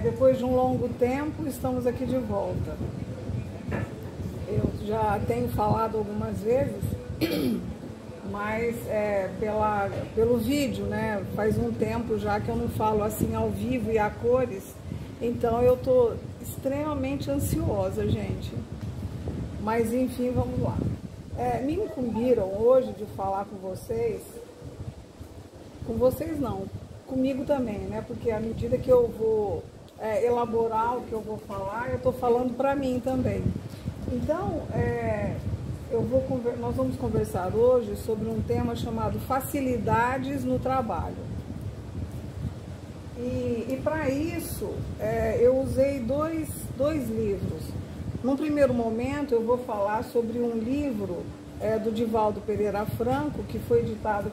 Depois de um longo tempo, estamos aqui de volta. Eu já tenho falado algumas vezes, mas pelo vídeo, né? Faz um tempo já que eu não falo assim ao vivo e a cores, então eu tô extremamente ansiosa, gente. Mas enfim, vamos lá. Me incumbiram hoje de falar com vocês não, comigo também, né? Porque à medida que eu vou elaborar o que eu vou falar, eu tô falando para mim também. Então, nós vamos conversar hoje sobre um tema chamado facilidades no trabalho. E para isso, eu usei dois livros. Num primeiro momento, eu vou falar sobre um livro do Divaldo Pereira Franco, que foi editado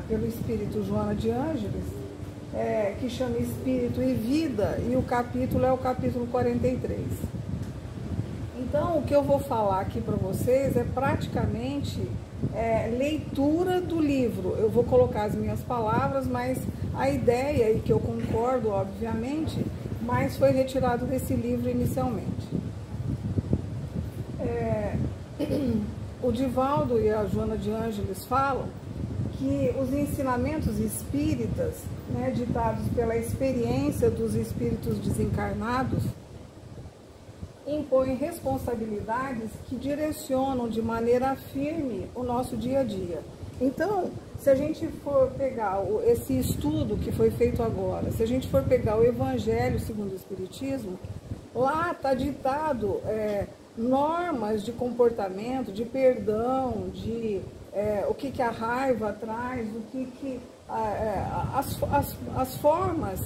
pelo Espírito Joana de Ângeles, que chama Espírito e Vida, e o capítulo é o capítulo 43. Então, o que eu vou falar aqui para vocês é praticamente leitura do livro. Eu vou colocar as minhas palavras, mas a ideia, e que eu concordo, obviamente, mas foi retirado desse livro inicialmente. O Divaldo e a Joana de Ângeles falam que os ensinamentos espíritas, né, ditados pela experiência dos espíritos desencarnados, impõem responsabilidades que direcionam de maneira firme o nosso dia a dia. Então, se a gente for pegar esse estudo que foi feito agora, se a gente for pegar o Evangelho segundo o Espiritismo, lá está ditado normas de comportamento, de perdão, de o que a raiva traz, as formas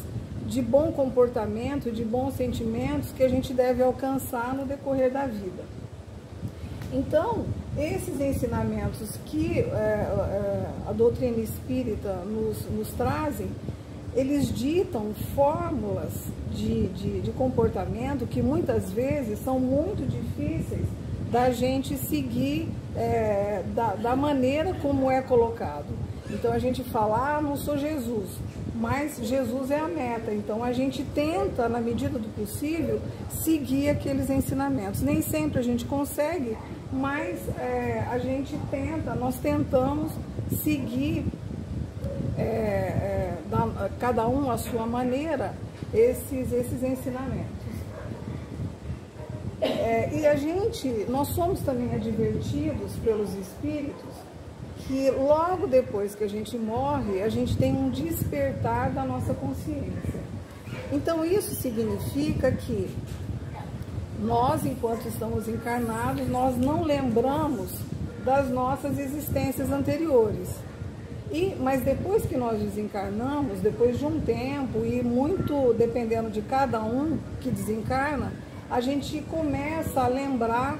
de bom comportamento, de bons sentimentos que a gente deve alcançar no decorrer da vida. Então, esses ensinamentos que a doutrina espírita nos trazem, eles ditam fórmulas de comportamento que muitas vezes são muito difíceis da gente seguir da maneira como é colocado. Então a gente fala, não sou Jesus, mas Jesus é a meta. Então a gente tenta, na medida do possível, seguir aqueles ensinamentos. Nem sempre a gente consegue, mas a gente tenta, nós tentamos seguir cada um à sua maneira esses ensinamentos. Nós somos também advertidos pelos espíritos que logo depois que a gente morre, a gente tem um despertar da nossa consciência. Então isso significa que nós, enquanto estamos encarnados, nós não lembramos das nossas existências anteriores. Mas depois que nós desencarnamos, depois de um tempo, e muito dependendo de cada um que desencarna, a gente começa a lembrar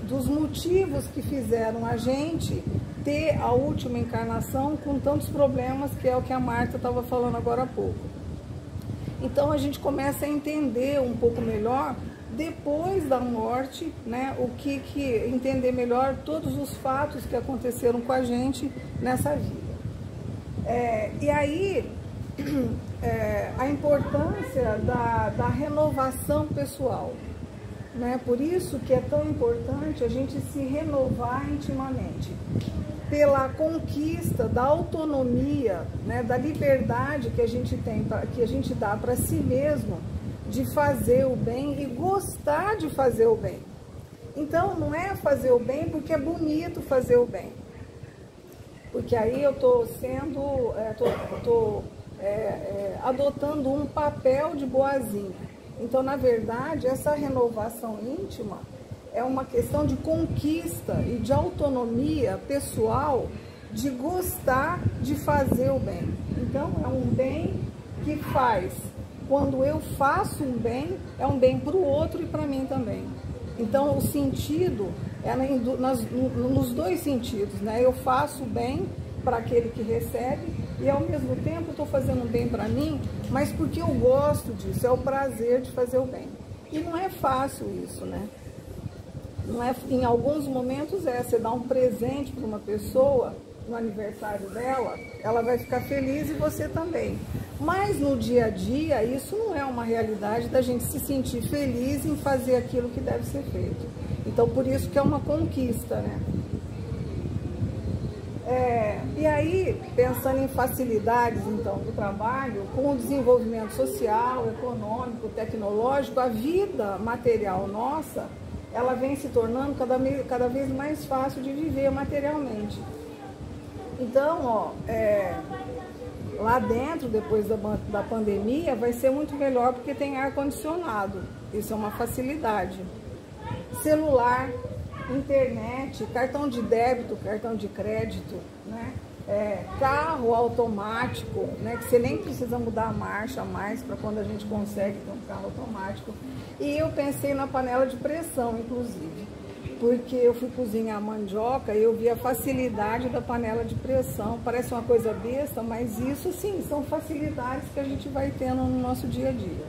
dos motivos que fizeram a gente ter a última encarnação com tantos problemas, que é o que a Marta estava falando agora há pouco. Então a gente começa a entender um pouco melhor depois da morte, né, entender melhor todos os fatos que aconteceram com a gente nessa vida. E aí a importância da renovação pessoal, né? Por isso que é tão importante a gente se renovar intimamente, pela conquista da autonomia, né, da liberdade que a gente tem, que a gente dá para si mesmo, de fazer o bem e gostar de fazer o bem. Então não é fazer o bem porque é bonito fazer o bem, porque aí eu estou adotando um papel de boazinha. Então, na verdade, essa renovação íntima é uma questão de conquista e de autonomia pessoal, de gostar de fazer o bem. Então, é um bem que faz. Quando eu faço um bem, é um bem para o outro e para mim também. Então, o sentido é nos dois sentidos, né? Eu faço o bem para aquele que recebe e ao mesmo tempo estou fazendo bem para mim, mas porque eu gosto disso, é o prazer de fazer o bem. E não é fácil isso, né? Não é, em alguns momentos você dá um presente para uma pessoa no aniversário dela, ela vai ficar feliz e você também. Mas no dia a dia, isso não é uma realidade da gente se sentir feliz em fazer aquilo que deve ser feito. Então, por isso que é uma conquista, né? E aí, pensando em facilidades, então, do trabalho, com o desenvolvimento social, econômico, tecnológico, a vida material nossa, ela vem se tornando cada vez mais fácil de viver materialmente. Então, lá dentro, depois da pandemia, vai ser muito melhor porque tem ar-condicionado. Isso é uma facilidade. Celular, internet, cartão de débito, cartão de crédito, né? Carro automático, né? Que você nem precisa mudar a marcha mais para quando a gente consegue ter um carro automático. E eu pensei na panela de pressão, inclusive, porque eu fui cozinhar mandioca e eu vi a facilidade da panela de pressão. Parece uma coisa besta, mas isso sim, são facilidades que a gente vai tendo no nosso dia a dia.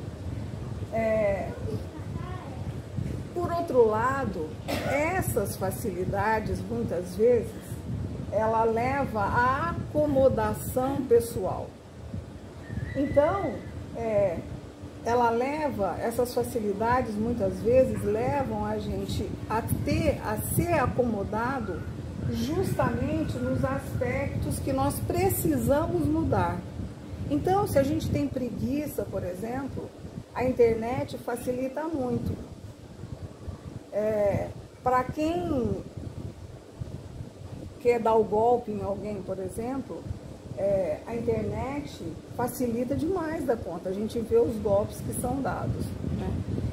Por outro lado, essas facilidades, muitas vezes, ela leva à acomodação pessoal. Então, essas facilidades, muitas vezes, levam a gente a ser acomodado justamente nos aspectos que nós precisamos mudar. Então, se a gente tem preguiça, por exemplo, a internet facilita muito. Para quem quer dar o golpe em alguém, por exemplo, a internet facilita demais da conta. A gente vê os golpes que são dados, né?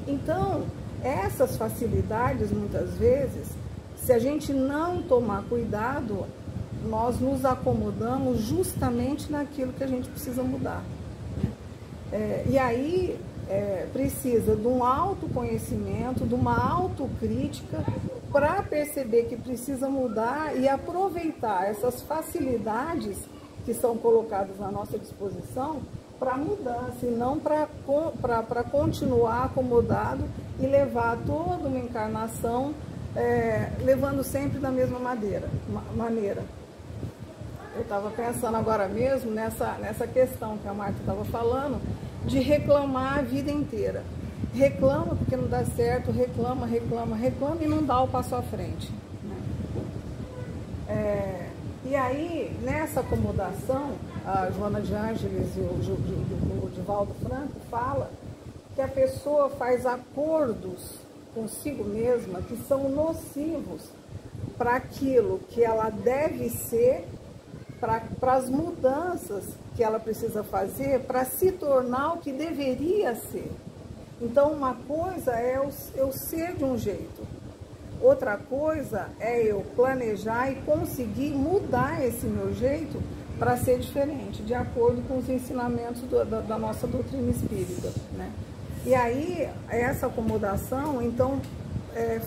Então, essas facilidades, muitas vezes, se a gente não tomar cuidado, nós nos acomodamos justamente naquilo que a gente precisa mudar. E aí, precisa de um autoconhecimento, de uma autocrítica para perceber que precisa mudar e aproveitar essas facilidades que são colocadas na nossa disposição para mudança e não para continuar acomodado e levar toda uma encarnação levando sempre da mesma maneira. Eu estava pensando agora mesmo nessa questão que a Marta estava falando, de reclamar a vida inteira. Reclama porque não dá certo, reclama e não dá o passo à frente, né? E aí, nessa acomodação, a Joana de Ângeles e o Divaldo Franco fala que a pessoa faz acordos consigo mesma que são nocivos para aquilo que ela deve ser, para as mudanças que ela precisa fazer para se tornar o que deveria ser. Então, uma coisa é eu ser de um jeito, outra coisa é eu planejar e conseguir mudar esse meu jeito para ser diferente, de acordo com os ensinamentos da nossa doutrina espírita, né? E aí, essa acomodação, então,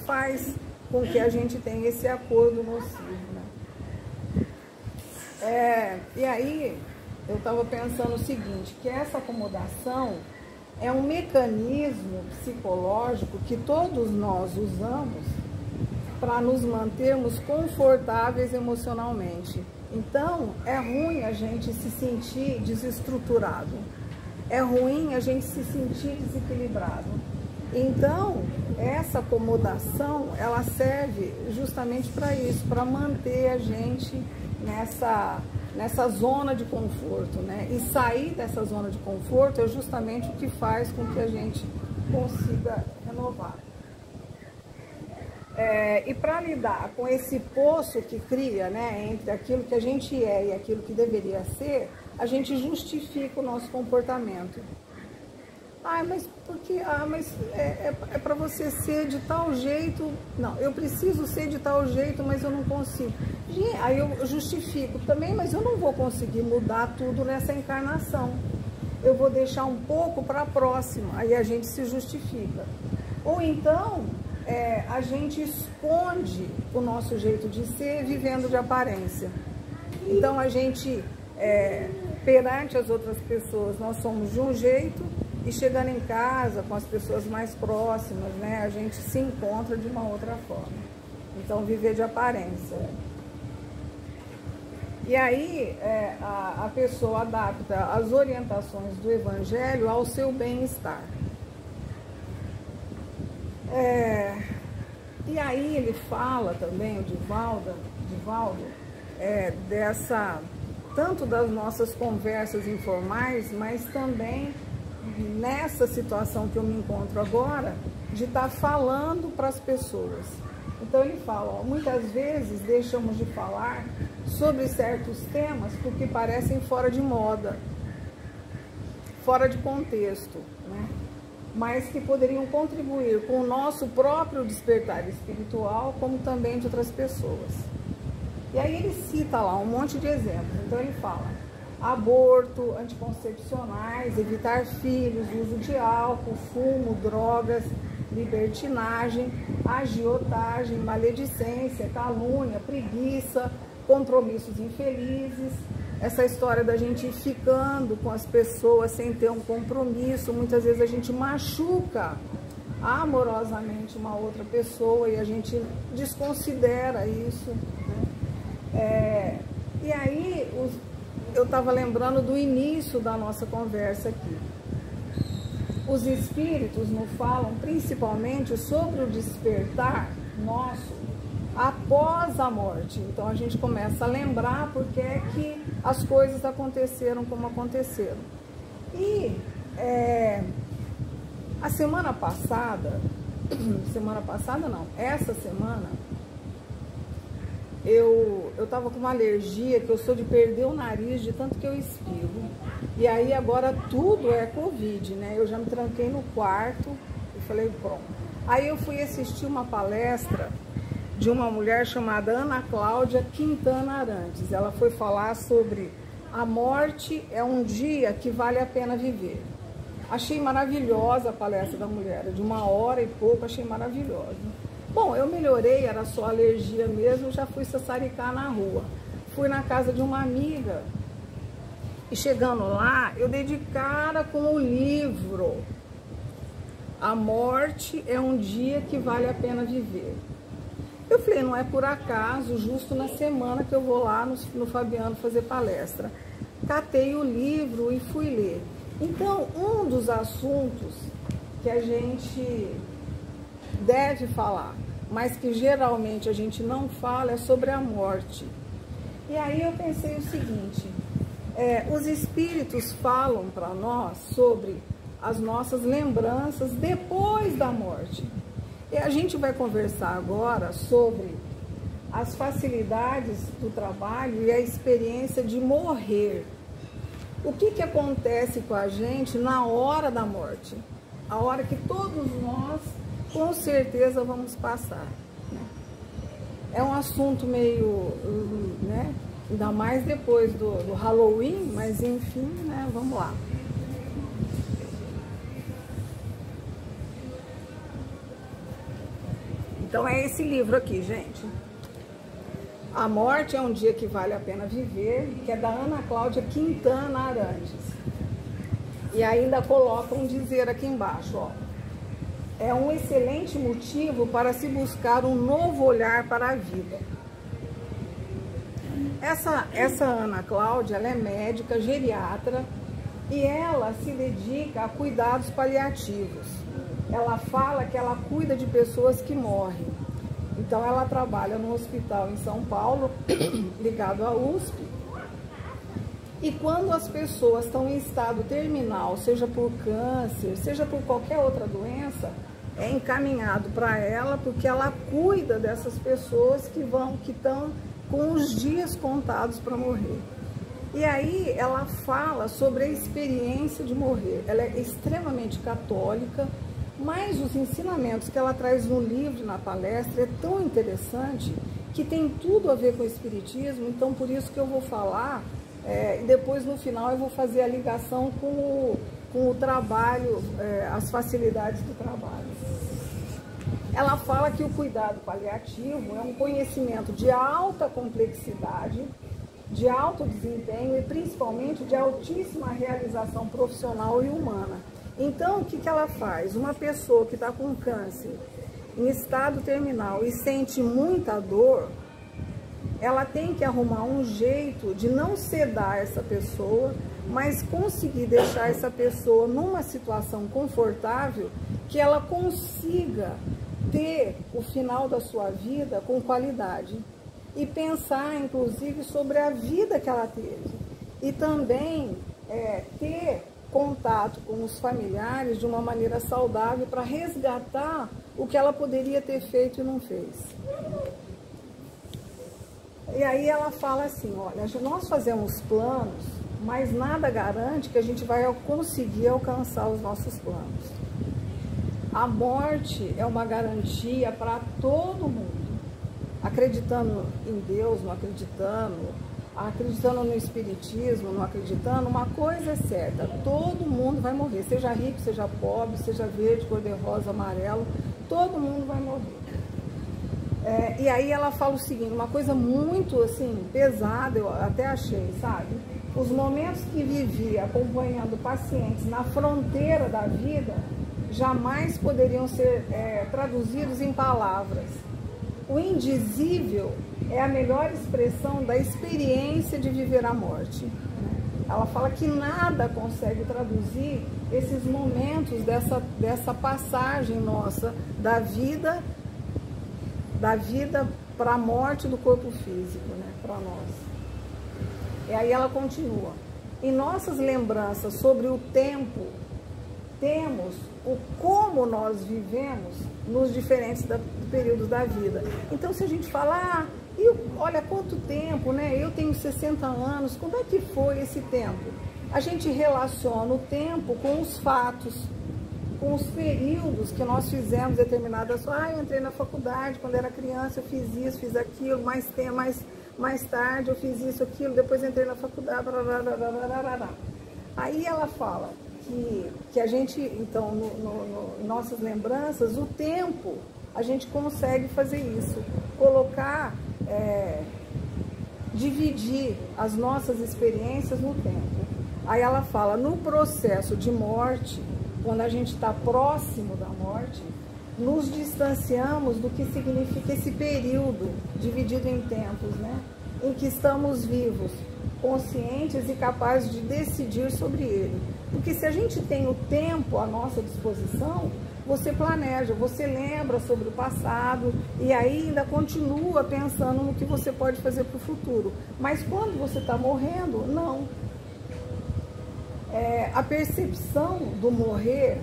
faz com que a gente tenha esse acordo nocivo, né? E aí, eu estava pensando o seguinte, que essa acomodação é um mecanismo psicológico que todos nós usamos para nos mantermos confortáveis emocionalmente. Então, é ruim a gente se sentir desestruturado, é ruim a gente se sentir desequilibrado. Então, essa acomodação, ela serve justamente para isso, para manter a gente nessa zona de conforto, né? E sair dessa zona de conforto é justamente o que faz com que a gente consiga renovar. E para lidar com esse poço que cria, né, entre aquilo que a gente é e aquilo que deveria ser, a gente justifica o nosso comportamento. Mas porque é para você ser de tal jeito. Não, eu preciso ser de tal jeito, mas eu não consigo. Aí eu justifico também, mas eu não vou conseguir mudar tudo nessa encarnação. Eu vou deixar um pouco para a próxima, aí a gente se justifica. Ou então, a gente esconde o nosso jeito de ser vivendo de aparência. Então a gente, perante as outras pessoas, nós somos de um jeito, e chegando em casa com as pessoas mais próximas, né, a gente se encontra de uma outra forma. Então, viver de aparência. E aí a pessoa adapta as orientações do Evangelho ao seu bem-estar. E aí ele fala também, o Divaldo, tanto das nossas conversas informais, mas também nessa situação que eu me encontro agora, de estar falando para as pessoas. Então ele fala, ó, muitas vezes deixamos de falar sobre certos temas porque parecem fora de moda, fora de contexto, né? Mas que poderiam contribuir com o nosso próprio despertar espiritual, como também de outras pessoas. E aí ele cita lá um monte de exemplos. Então ele fala: aborto, anticoncepcionais, evitar filhos, uso de álcool, fumo, drogas, libertinagem, agiotagem, maledicência, calúnia, preguiça, compromissos infelizes. Essa história da gente ir ficando com as pessoas sem ter um compromisso, muitas vezes a gente machuca amorosamente uma outra pessoa e a gente desconsidera isso, né? E aí eu estava lembrando do início da nossa conversa aqui. Os espíritos nos falam principalmente sobre o despertar nosso após a morte. Então a gente começa a lembrar porque é que as coisas aconteceram como aconteceram. E a semana passada não, essa semana, eu estava com uma alergia, que eu sou de perder o nariz de tanto que eu espirro. E aí agora tudo é Covid, né? Eu já me tranquei no quarto e falei, pronto. Aí eu fui assistir uma palestra de uma mulher chamada Ana Cláudia Quintana Arantes. Ela foi falar sobre a morte é um dia que vale a pena viver. Achei maravilhosa a palestra da mulher, de 1h e pouco, achei maravilhosa. Bom, eu melhorei, era só alergia mesmo, já fui sassaricar na rua. Fui na casa de uma amiga e chegando lá, eu dei de cara com o livro A Morte é um Dia que Vale a Pena Viver. Eu falei, não é por acaso, justo na semana que eu vou lá no Fabiano fazer palestra. Catei o livro e fui ler. Então, um dos assuntos que a gente deve falar, mas que geralmente a gente não fala, é sobre a morte. E aí eu pensei o seguinte, os espíritos falam para nós sobre as nossas lembranças depois da morte. E a gente vai conversar agora sobre as facilidades do trabalho e a experiência de morrer. O que acontece com a gente na hora da morte? A hora que todos nós, com certeza, vamos passar. É um assunto meio, né? Ainda mais depois do Halloween, mas enfim, né? Vamos lá. Então é esse livro aqui, gente. A Morte é um Dia que Vale a Pena Viver, que é da Ana Cláudia Quintana Arantes. E ainda coloca um dizer aqui embaixo, ó. É um excelente motivo para se buscar um novo olhar para a vida. Essa Ana Cláudia, ela é médica, geriatra, e ela se dedica a cuidados paliativos. Ela fala que ela cuida de pessoas que morrem. Então ela trabalha no hospital em São Paulo, ligado à USP. E quando as pessoas estão em estado terminal, seja por câncer, seja por qualquer outra doença, é encaminhado para ela, porque ela cuida dessas pessoas que estão com os dias contados para morrer. E aí ela fala sobre a experiência de morrer. Ela é extremamente católica, mas os ensinamentos que ela traz no livro, na palestra, é tão interessante que tem tudo a ver com o espiritismo. Então por isso que eu vou falar, e depois no final eu vou fazer a ligação com o trabalho, as facilidades do trabalho. Ela fala que o cuidado paliativo é um conhecimento de alta complexidade, de alto desempenho e principalmente de altíssima realização profissional e humana. Então, o que ela faz? Uma pessoa que está com câncer em estado terminal e sente muita dor, ela tem que arrumar um jeito de não sedar essa pessoa, mas conseguir deixar essa pessoa numa situação confortável, que ela consiga ter o final da sua vida com qualidade e pensar, inclusive, sobre a vida que ela teve e também ter contato com os familiares de uma maneira saudável para resgatar o que ela poderia ter feito e não fez. E aí ela fala assim, olha, nós fazemos planos, mas nada garante que a gente vai conseguir alcançar os nossos planos. A morte é uma garantia para todo mundo, acreditando em Deus, não acreditando, acreditando no espiritismo, não acreditando, uma coisa é certa, todo mundo vai morrer, seja rico, seja pobre, seja verde, cor-de-rosa, amarelo, todo mundo vai morrer. E aí ela fala o seguinte, uma coisa muito assim, pesada, eu até achei, sabe? Os momentos que vivi acompanhando pacientes na fronteira da vida jamais poderiam ser traduzidos em palavras. O indizível é a melhor expressão da experiência de viver a morte. Ela fala que nada consegue traduzir esses momentos dessa passagem nossa da vida para a morte do corpo físico, né, para nós. E aí ela continua. Em nossas lembranças sobre o tempo, temos o como nós vivemos nos diferentes períodos da vida. Então, se a gente falar, olha quanto tempo, né? Eu tenho 60 anos, como é que foi esse tempo? A gente relaciona o tempo com os fatos, com os períodos que nós fizemos determinadas coisas. Eu entrei na faculdade, quando era criança eu fiz isso, fiz aquilo, mais tarde eu fiz isso, aquilo, depois entrei na faculdade, Aí ela fala que a gente, então, em nossas lembranças, o tempo, a gente consegue fazer isso, colocar, dividir as nossas experiências no tempo. Aí ela fala, no processo de morte, quando a gente está próximo da morte, nos distanciamos do que significa esse período dividido em tempos, né? Em que estamos vivos, conscientes e capazes de decidir sobre ele. Porque se a gente tem o tempo à nossa disposição, você planeja, você lembra sobre o passado e ainda continua pensando no que você pode fazer para o futuro. Mas quando você está morrendo, não. A percepção do morrer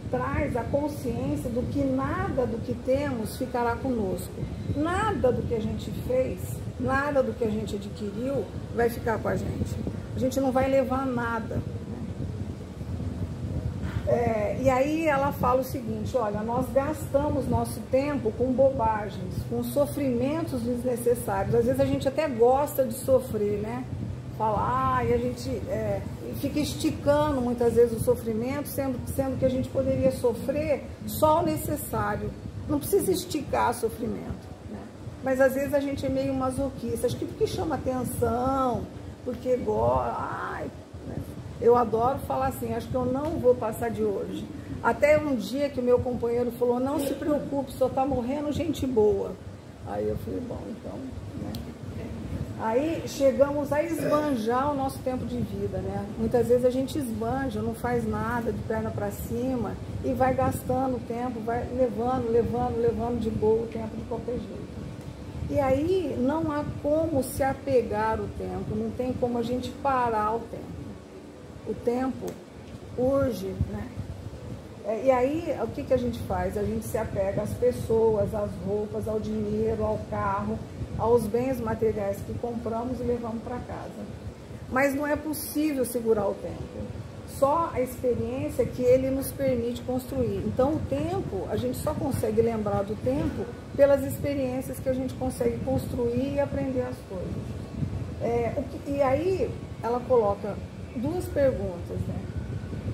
traz a consciência do que nada do que temos ficará conosco. Nada do que a gente fez, nada do que a gente adquiriu vai ficar com a gente. A gente não vai levar nada. E aí ela fala o seguinte, olha, nós gastamos nosso tempo com bobagens, com sofrimentos desnecessários. Às vezes a gente até gosta de sofrer, né? Falar, e a gente fica esticando muitas vezes o sofrimento, sendo que a gente poderia sofrer só o necessário. Não precisa esticar o sofrimento, né? Mas às vezes a gente é meio masoquista, acho que porque chama atenção, porque gosta. Eu adoro falar assim, acho que eu não vou passar de hoje. Até um dia que o meu companheiro falou, não se preocupe, só tá morrendo gente boa. Aí eu falei, bom, então, né? Aí chegamos a esbanjar o nosso tempo de vida, né? Muitas vezes a gente esbanja, não faz nada, de perna para cima, e vai gastando o tempo, vai levando de boa o tempo de qualquer jeito. E aí não há como se apegar o tempo, não tem como a gente parar o tempo. O tempo urge, né? E aí, o que a gente faz? A gente se apega às pessoas, às roupas, ao dinheiro, ao carro, aos bens materiais que compramos e levamos para casa. Mas não é possível segurar o tempo. Só a experiência que ele nos permite construir. Então, o tempo, a gente só consegue lembrar do tempo pelas experiências que a gente consegue construir e aprender as coisas. E aí, ela coloca duas perguntas, né?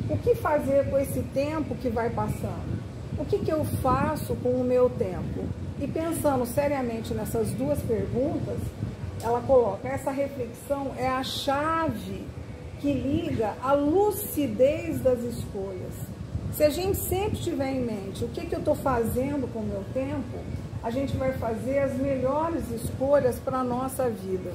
O que fazer com esse tempo que vai passando? O que eu faço com o meu tempo? E pensando seriamente nessas duas perguntas, ela coloca, essa reflexão é a chave que liga a lucidez das escolhas. Se a gente sempre tiver em mente o que eu estou fazendo com o meu tempo, a gente vai fazer as melhores escolhas para a nossa vida.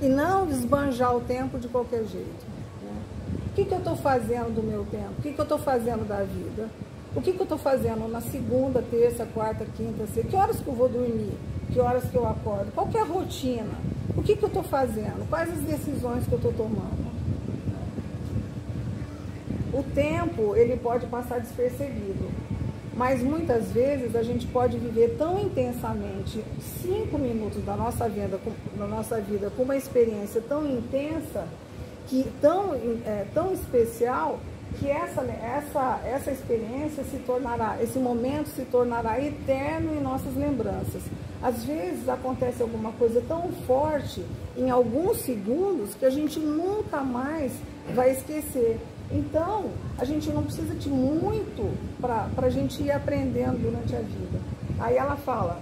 E não esbanjar o tempo de qualquer jeito. Né? O que eu estou fazendo do meu tempo? O que eu estou fazendo da vida? O que eu estou fazendo na segunda, terça, quarta, quinta, sexta? Que horas que eu vou dormir? Que horas que eu acordo? Qual que é a rotina? O que eu estou fazendo? Quais as decisões que eu estou tomando? O tempo, ele pode passar despercebido, mas muitas vezes a gente pode viver tão intensamente 5 minutos da nossa vida com uma experiência tão intensa, tão especial, que essa experiência esse momento se tornará eterno em nossas lembranças. Às vezes acontece alguma coisa tão forte em alguns segundos que a gente nunca mais vai esquecer. Então, a gente não precisa de muito para a gente ir aprendendo durante a vida. Aí ela fala,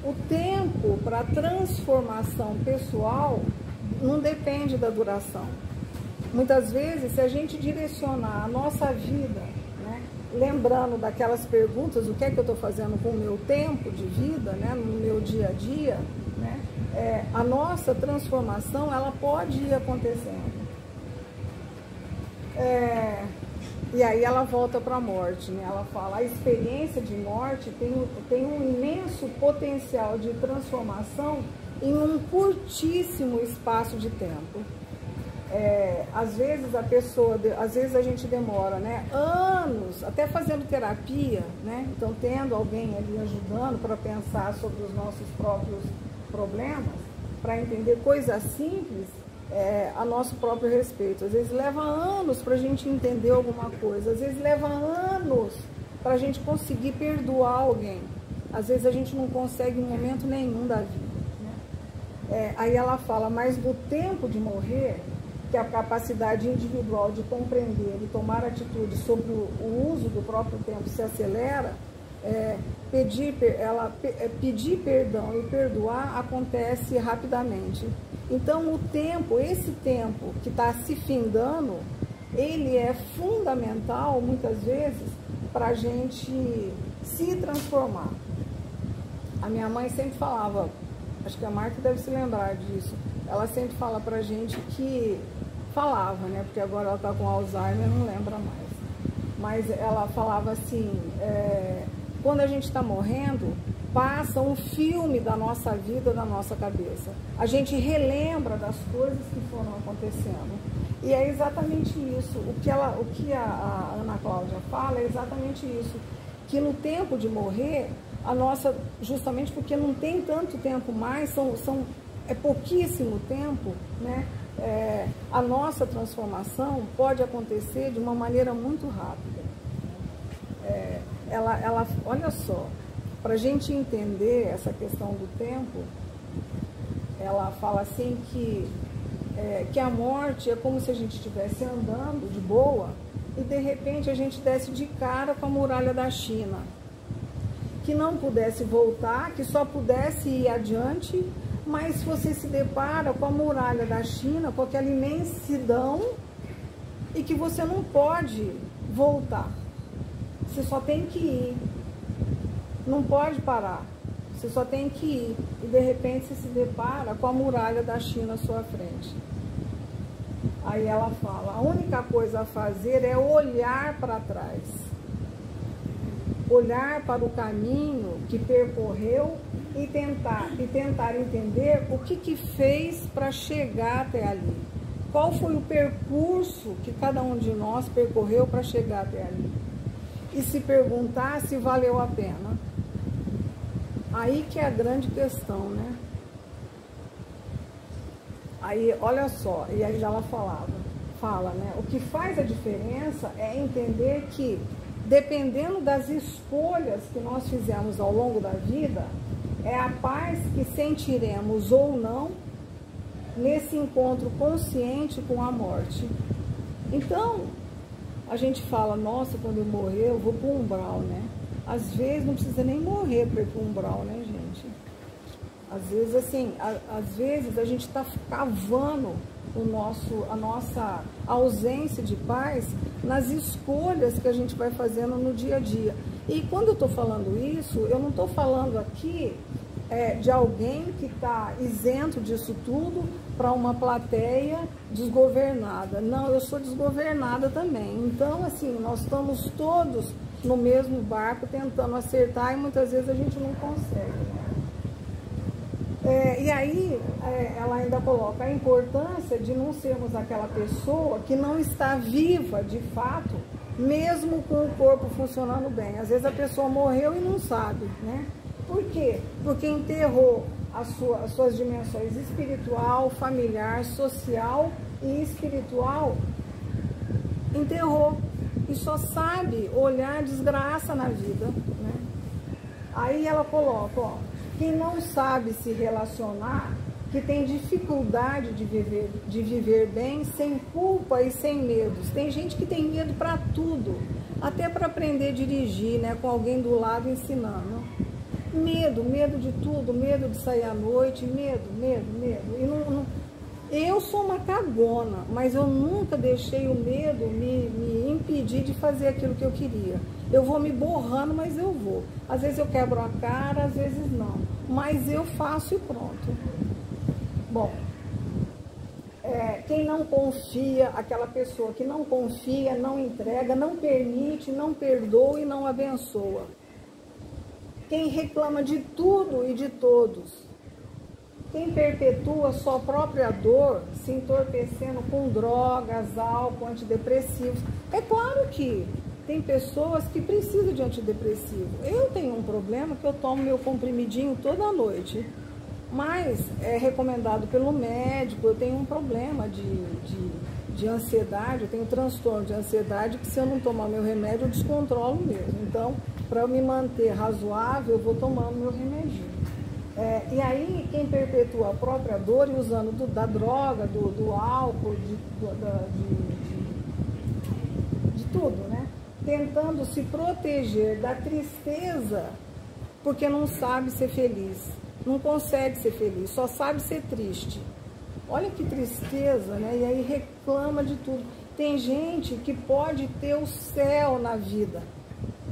o tempo para transformação pessoal não depende da duração. Muitas vezes, se a gente direcionar a nossa vida, né, lembrando daquelas perguntas, o que é que eu estou fazendo com o meu tempo de vida, né, no meu dia a dia, né, a nossa transformação, ela pode ir acontecendo. E aí ela volta para a morte, né? Ela fala, a experiência de morte tem um imenso potencial de transformação em um curtíssimo espaço de tempo. Às vezes a gente demora, né, anos, até fazendo terapia, né? Então tendo alguém ali ajudando para pensar sobre os nossos próprios problemas, para entender coisas simples, a nosso próprio respeito. Às vezes leva anos para a gente entender alguma coisa, às vezes leva anos para a gente conseguir perdoar alguém, às vezes a gente não consegue em momento nenhum da vida, né? Aí ela fala, mas no tempo de morrer, que a capacidade individual de compreender e tomar atitude sobre o uso do próprio tempo se acelera, pedir perdão e perdoar acontece rapidamente. Então o tempo, esse tempo que está se findando, ele é fundamental muitas vezes para a gente se transformar. A minha mãe sempre falava, acho que a Marta deve se lembrar disso, ela sempre fala pra gente que, falava, né, porque agora ela está com Alzheimer, não lembra mais, mas ela falava assim, quando a gente está morrendo, passa um filme da nossa vida, da nossa cabeça. A gente relembra das coisas que foram acontecendo. E é exatamente isso. O que a Ana Cláudia fala é exatamente isso. Que no tempo de morrer, justamente porque não tem tanto tempo mais, é pouquíssimo tempo, né? A nossa transformação pode acontecer de uma maneira muito rápida. Olha só, para a gente entender essa questão do tempo, ela fala assim que a morte é como se a gente estivesse andando de boa e de repente a gente desse de cara com a muralha da China, que não pudesse voltar, que só pudesse ir adiante, mas você se depara com a muralha da China, com aquela imensidão, e que você não pode voltar, você só tem que ir. Não pode parar, você só tem que ir. E de repente você se depara com a muralha da China à sua frente. Aí ela fala, a única coisa a fazer é olhar para trás. Olhar para o caminho que percorreu e tentar entender o que fez para chegar até ali. Qual foi o percurso que cada um de nós percorreu para chegar até ali. E se perguntar se valeu a pena. Aí que é a grande questão, né? Aí, olha só, e aí já ela fala, né? O que faz a diferença é entender que, dependendo das escolhas que nós fizemos ao longo da vida, é a paz que sentiremos ou não nesse encontro consciente com a morte. Então, a gente fala, nossa, quando eu morrer, eu vou para o umbral, né? Às vezes não precisa nem morrer para ir para o umbral, né, gente? Às vezes, assim, às vezes a gente está cavando a nossa ausência de paz nas escolhas que a gente vai fazendo no dia a dia. E quando eu estou falando isso, eu não estou falando aqui de alguém que está isento disso tudo para uma plateia desgovernada. Não, eu sou desgovernada também. Então, assim, nós estamos todos no mesmo barco tentando acertar e muitas vezes a gente não consegue. E aí, ela ainda coloca a importância de não sermos aquela pessoa que não está viva de fato, mesmo com o corpo funcionando bem. Às vezes a pessoa morreu e não sabe, né? Por quê? Porque enterrou as suas dimensões espiritual, familiar, social e espiritual, enterrou e só sabe olhar desgraça na vida, né? Aí ela coloca, ó, quem não sabe se relacionar, que tem dificuldade de viver bem, sem culpa e sem medos. Tem gente que tem medo para tudo, até para aprender a dirigir, né, com alguém do lado ensinando. Medo de tudo, medo de sair à noite, medo. E eu sou uma cagona, mas eu nunca deixei o medo me impedir de fazer aquilo que eu queria. Eu vou me borrando, mas eu vou. Às vezes eu quebro a cara, às vezes não. Mas eu faço e pronto. Bom, quem não confia, aquela pessoa que não confia, não entrega, não permite, não perdoa e não abençoa. Quem reclama de tudo e de todos. Quem perpetua sua própria dor, se entorpecendo com drogas, álcool, antidepressivos. É claro que tem pessoas que precisam de antidepressivo. Eu tenho um problema que eu tomo meu comprimidinho toda noite. Mas é recomendado pelo médico. Eu tenho um problema de ansiedade, eu tenho transtorno de ansiedade que se eu não tomar meu remédio eu descontrolo mesmo. Então, para eu me manter razoável, eu vou tomando meu remedinho. E aí, quem perpetua a própria dor e usando da droga, do álcool, de tudo, né? Tentando se proteger da tristeza, porque não sabe ser feliz, não consegue ser feliz, só sabe ser triste. Olha que tristeza, né? E aí reclama de tudo. Tem gente que pode ter o céu na vida,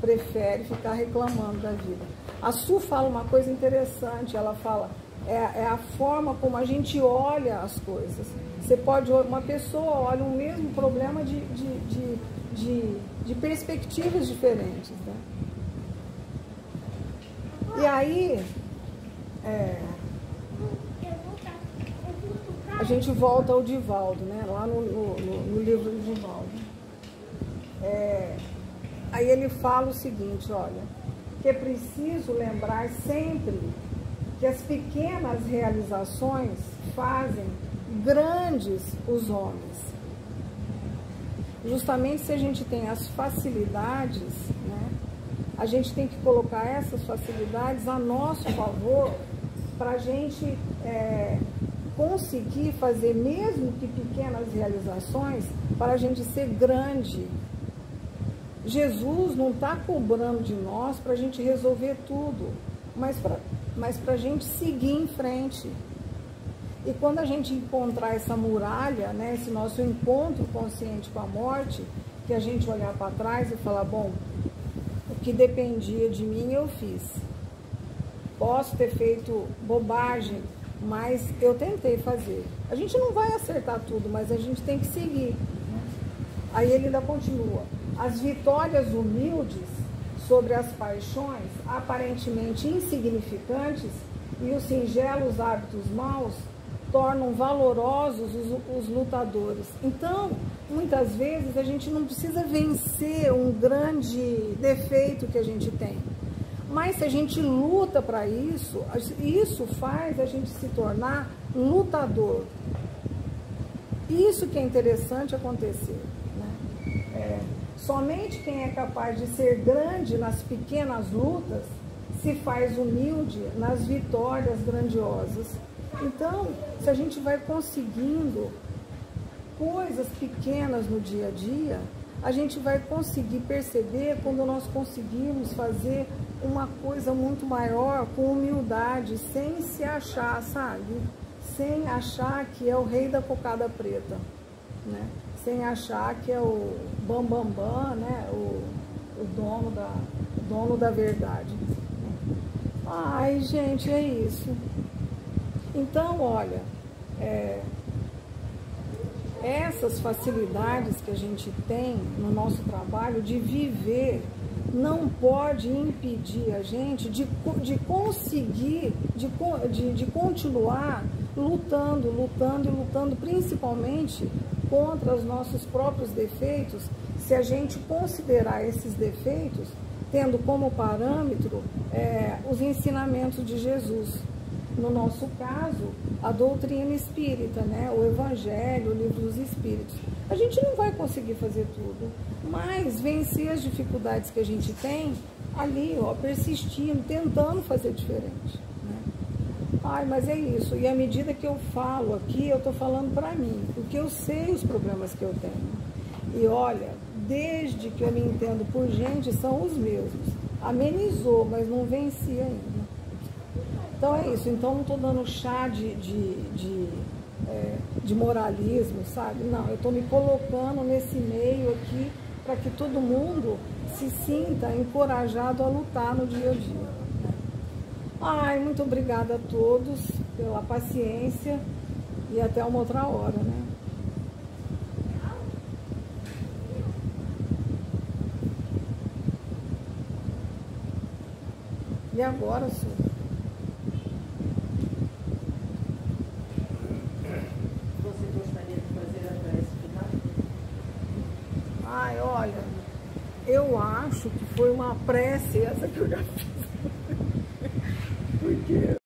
prefere ficar reclamando da vida. A Su fala uma coisa interessante, ela fala, é a forma como a gente olha as coisas. Você pode, uma pessoa olha o mesmo problema de perspectivas diferentes, né? E aí, a gente volta ao Divaldo, né? Lá no livro do Divaldo. Aí ele fala o seguinte, olha, que é preciso lembrar sempre que as pequenas realizações fazem grandes os homens. Justamente se a gente tem as facilidades, né, a gente tem que colocar essas facilidades a nosso favor para a gente conseguir fazer, mesmo que pequenas realizações, para a gente ser grande. Jesus não está cobrando de nós para a gente resolver tudo, mas para a gente seguir em frente. E quando a gente encontrar essa muralha, né, esse nosso encontro consciente com a morte, que a gente olhar para trás e falar, bom, o que dependia de mim eu fiz. Posso ter feito bobagem, mas eu tentei fazer. A gente não vai acertar tudo, mas a gente tem que seguir. Aí ele ainda continua. As vitórias humildes sobre as paixões aparentemente insignificantes e os singelos hábitos maus tornam valorosos os lutadores. Então, muitas vezes a gente não precisa vencer um grande defeito que a gente tem. Mas se a gente luta para isso, isso faz a gente se tornar lutador. Isso que é interessante acontecer, né? Somente quem é capaz de ser grande nas pequenas lutas se faz humilde nas vitórias grandiosas. Então, se a gente vai conseguindo coisas pequenas no dia a dia, a gente vai conseguir perceber quando nós conseguimos fazer uma coisa muito maior com humildade, sem se achar, sabe? Sem achar que é o rei da cocada preta, né? Sem achar que é o bambambam, né? O dono da verdade. Ai, gente, é isso. Então, olha, essas facilidades que a gente tem no nosso trabalho de viver não pode impedir a gente de conseguir, de continuar lutando, principalmente contra os nossos próprios defeitos, se a gente considerar esses defeitos tendo como parâmetro os ensinamentos de Jesus. No nosso caso, a doutrina espírita, né? O Evangelho, o Livro dos Espíritos. A gente não vai conseguir fazer tudo, mas vencer as dificuldades que a gente tem ali, ó, persistindo, tentando fazer diferente, né? Ai, mas é isso. E à medida que eu falo aqui, eu estou falando para mim, porque eu sei os problemas que eu tenho. E olha, desde que eu me entendo por gente, são os mesmos. Amenizou, mas não venci ainda. Então é isso, então não estou dando chá de moralismo, sabe? Não, eu estou me colocando nesse meio aqui para que todo mundo se sinta encorajado a lutar no dia a dia. Ai, muito obrigada a todos pela paciência e até uma outra hora, né? E agora, senhor? Ai, olha, eu acho que foi uma prece essa que eu já fiz. Porque